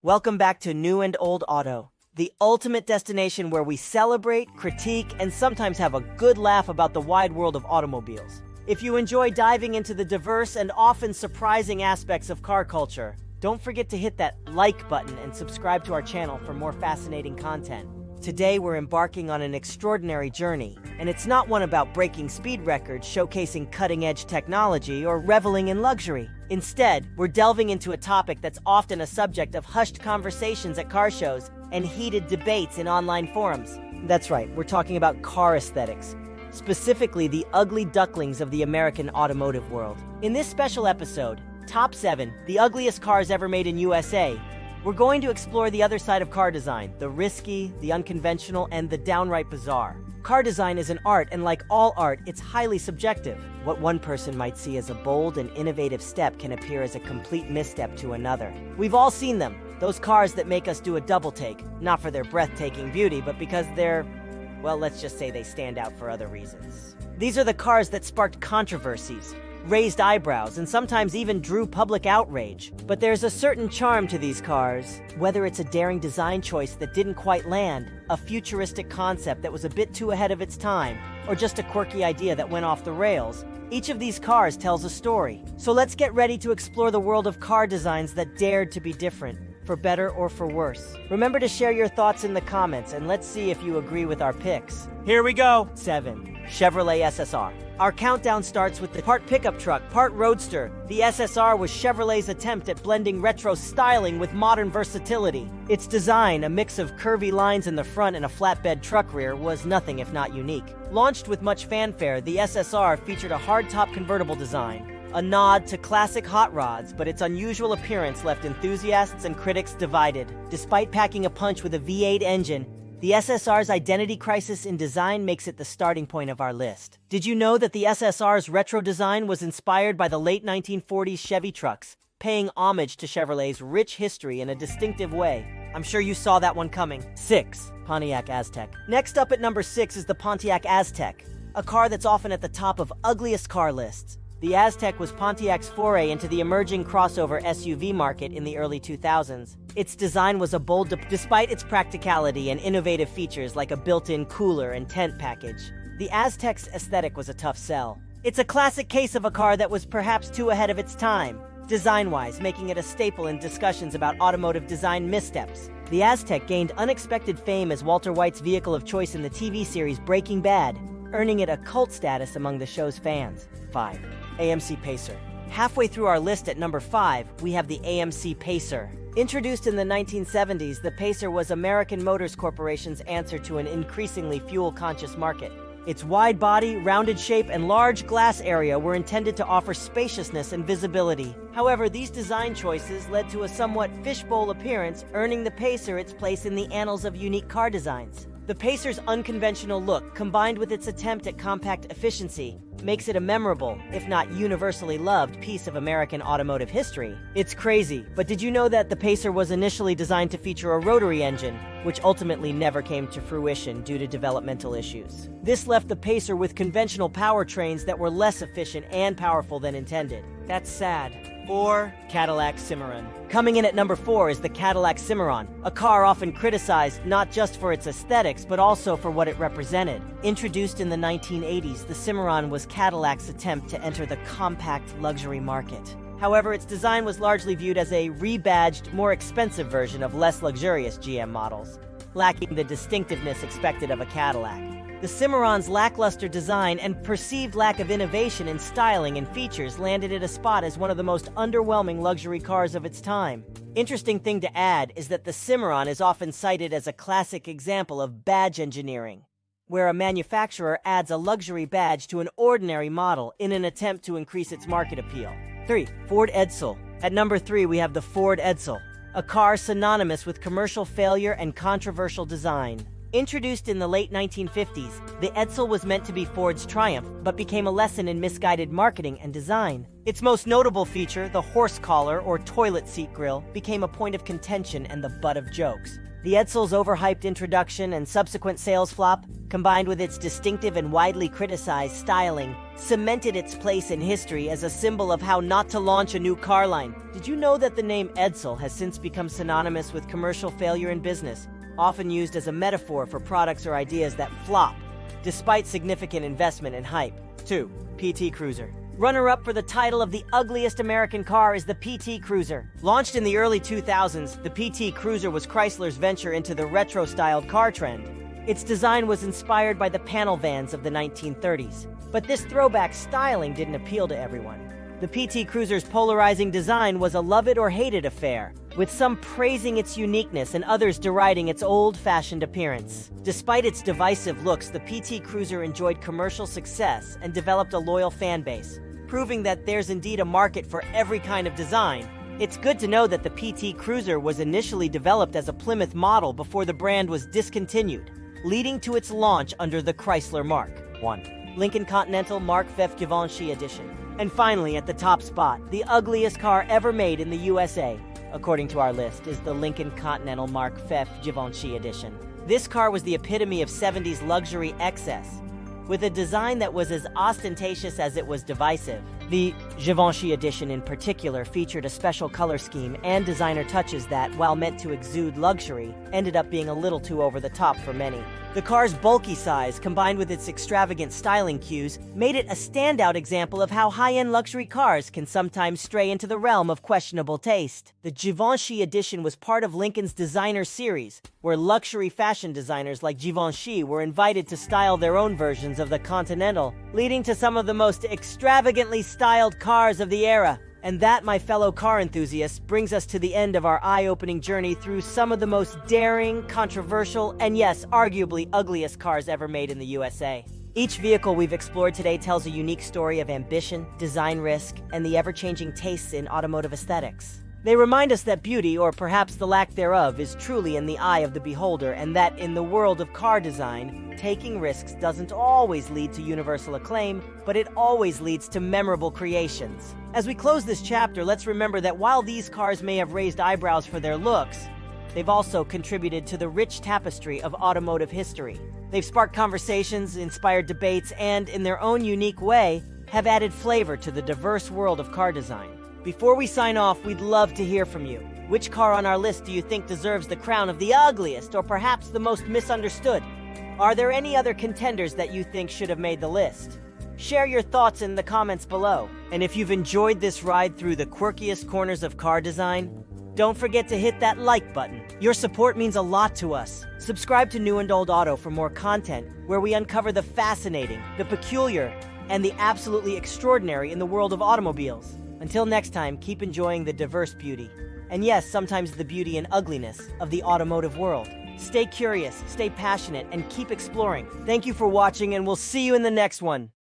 Welcome back to New&Old Auto, the ultimate destination where we celebrate, critique, and sometimes have a good laugh about the wide world of automobiles. If you enjoy diving into the diverse and often surprising aspects of car culture, don't forget to hit that like button and subscribe to our channel for more fascinating content. Today we're embarking on an extraordinary journey, and it's not one about breaking speed records, showcasing cutting-edge technology, or reveling in luxury. Instead, we're delving into a topic that's often a subject of hushed conversations at car shows and heated debates in online forums. That's right, we're talking about car aesthetics, specifically the ugly ducklings of the American automotive world. In this special episode, Top 7, the ugliest cars ever made in USA, we're going to explore the other side of car design, the risky, the unconventional, and the downright bizarre. Car design is an art, and like all art, it's highly subjective. What one person might see as a bold and innovative step can appear as a complete misstep to another. We've all seen them, those cars that make us do a double take, not for their breathtaking beauty, but because they're, well, let's just say they stand out for other reasons. These are the cars that sparked controversies, raised eyebrows, and sometimes even drew public outrage. But there's a certain charm to these cars, whether it's a daring design choice that didn't quite land, a futuristic concept that was a bit too ahead of its time, or just a quirky idea that went off the rails. Each of these cars tells a story. So let's get ready to explore the world of car designs that dared to be different, for better or for worse. Remember to share your thoughts in the comments, and let's see if you agree with our picks. Here we go! 7. Chevrolet SSR. Our countdown starts with the part pickup truck, part roadster. The SSR was Chevrolet's attempt at blending retro styling with modern versatility. Its design, a mix of curvy lines in the front and a flatbed truck rear, was nothing if not unique. Launched with much fanfare, the SSR featured a hardtop convertible design, a nod to classic hot rods, but its unusual appearance left enthusiasts and critics divided. Despite packing a punch with a V8 engine, the SSR's identity crisis in design makes it the starting point of our list. Did you know that the SSR's retro design was inspired by the late 1940s Chevy trucks, paying homage to Chevrolet's rich history in a distinctive way? I'm sure you saw that one coming. 6. Pontiac Aztek. Next up at number 6 is the Pontiac Aztek, a car that's often at the top of ugliest car lists. The Aztek was Pontiac's foray into the emerging crossover SUV market in the early 2000s. Its design was a bold despite its practicality and innovative features like a built-in cooler and tent package. The Aztek's aesthetic was a tough sell. It's a classic case of a car that was perhaps too ahead of its time, design-wise, making it a staple in discussions about automotive design missteps. The Aztek gained unexpected fame as Walter White's vehicle of choice in the TV series Breaking Bad, earning it a cult status among the show's fans. 5. AMC Pacer. Halfway through our list at number 5, we have the AMC Pacer. Introduced in the 1970s, the Pacer was American Motors Corporation's answer to an increasingly fuel-conscious market. Its wide body, rounded shape, and large glass area were intended to offer spaciousness and visibility. However, these design choices led to a somewhat fishbowl appearance, earning the Pacer its place in the annals of unique car designs. The Pacer's unconventional look, combined with its attempt at compact efficiency, makes it a memorable, if not universally loved, piece of American automotive history. It's crazy, but did you know that the Pacer was initially designed to feature a rotary engine, which ultimately never came to fruition due to developmental issues? This left the Pacer with conventional powertrains that were less efficient and powerful than intended. That's sad. 4. Cadillac Cimarron. Coming in at number 4 is the Cadillac Cimarron, a car often criticized not just for its aesthetics but also for what it represented. Introduced in the 1980s, the Cimarron was Cadillac's attempt to enter the compact luxury market. However, its design was largely viewed as a rebadged, more expensive version of less luxurious GM models, lacking the distinctiveness expected of a Cadillac. The Cimarron's lackluster design and perceived lack of innovation in styling and features landed it a spot as one of the most underwhelming luxury cars of its time. Interesting thing to add is that the Cimarron is often cited as a classic example of badge engineering, where a manufacturer adds a luxury badge to an ordinary model in an attempt to increase its market appeal. 3. Ford Edsel. At number 3, we have the Ford Edsel, a car synonymous with commercial failure and controversial design. Introduced in the late 1950s, the Edsel was meant to be Ford's triumph, but became a lesson in misguided marketing and design. Its most notable feature, the horse collar or toilet seat grille, became a point of contention and the butt of jokes. The Edsel's overhyped introduction and subsequent sales flop, combined with its distinctive and widely criticized styling, cemented its place in history as a symbol of how not to launch a new car line. Did you know that the name Edsel has since become synonymous with commercial failure in business, often used as a metaphor for products or ideas that flop, despite significant investment and hype? 2. PT Cruiser. Runner-up for the title of the ugliest American car is the PT Cruiser. Launched in the early 2000s, the PT Cruiser was Chrysler's venture into the retro-styled car trend. Its design was inspired by the panel vans of the 1930s. But this throwback styling didn't appeal to everyone. The PT Cruiser's polarizing design was a love-it-or-hate-it affair, with some praising its uniqueness and others deriding its old-fashioned appearance. Despite its divisive looks, the PT Cruiser enjoyed commercial success and developed a loyal fan base, proving that there's indeed a market for every kind of design. It's good to know that the PT Cruiser was initially developed as a Plymouth model before the brand was discontinued, leading to its launch under the Chrysler Mark. 1. Lincoln Continental Mark V Givenchy Edition. And finally, at the top spot, the ugliest car ever made in the USA, according to our list, is the Lincoln Continental Mark V Givenchy Edition. This car was the epitome of 70s luxury excess, with a design that was as ostentatious as it was divisive. The Givenchy Edition in particular featured a special color scheme and designer touches that, while meant to exude luxury, ended up being a little too over the top for many. The car's bulky size, combined with its extravagant styling cues, made it a standout example of how high-end luxury cars can sometimes stray into the realm of questionable taste. The Givenchy Edition was part of Lincoln's designer series, where luxury fashion designers like Givenchy were invited to style their own versions of the Continental, leading to some of the most extravagantly styled cars of the era. And that, my fellow car enthusiasts, brings us to the end of our eye-opening journey through some of the most daring, controversial, and yes, arguably ugliest cars ever made in the USA. Each vehicle we've explored today tells a unique story of ambition, design risk, and the ever-changing tastes in automotive aesthetics. They remind us that beauty, or perhaps the lack thereof, is truly in the eye of the beholder, and that in the world of car design, taking risks doesn't always lead to universal acclaim, but it always leads to memorable creations. As we close this chapter, let's remember that while these cars may have raised eyebrows for their looks, they've also contributed to the rich tapestry of automotive history. They've sparked conversations, inspired debates, and, in their own unique way, have added flavor to the diverse world of car design. Before we sign off, we'd love to hear from you. Which car on our list do you think deserves the crown of the ugliest, or perhaps the most misunderstood? Are there any other contenders that you think should have made the list? Share your thoughts in the comments below. And if you've enjoyed this ride through the quirkiest corners of car design, don't forget to hit that like button. Your support means a lot to us. Subscribe to New&Old Auto for more content, where we uncover the fascinating, the peculiar, and the absolutely extraordinary in the world of automobiles. Until next time, keep enjoying the diverse beauty, and yes, sometimes the beauty and ugliness, of the automotive world. Stay curious, stay passionate, and keep exploring. Thank you for watching, and we'll see you in the next one.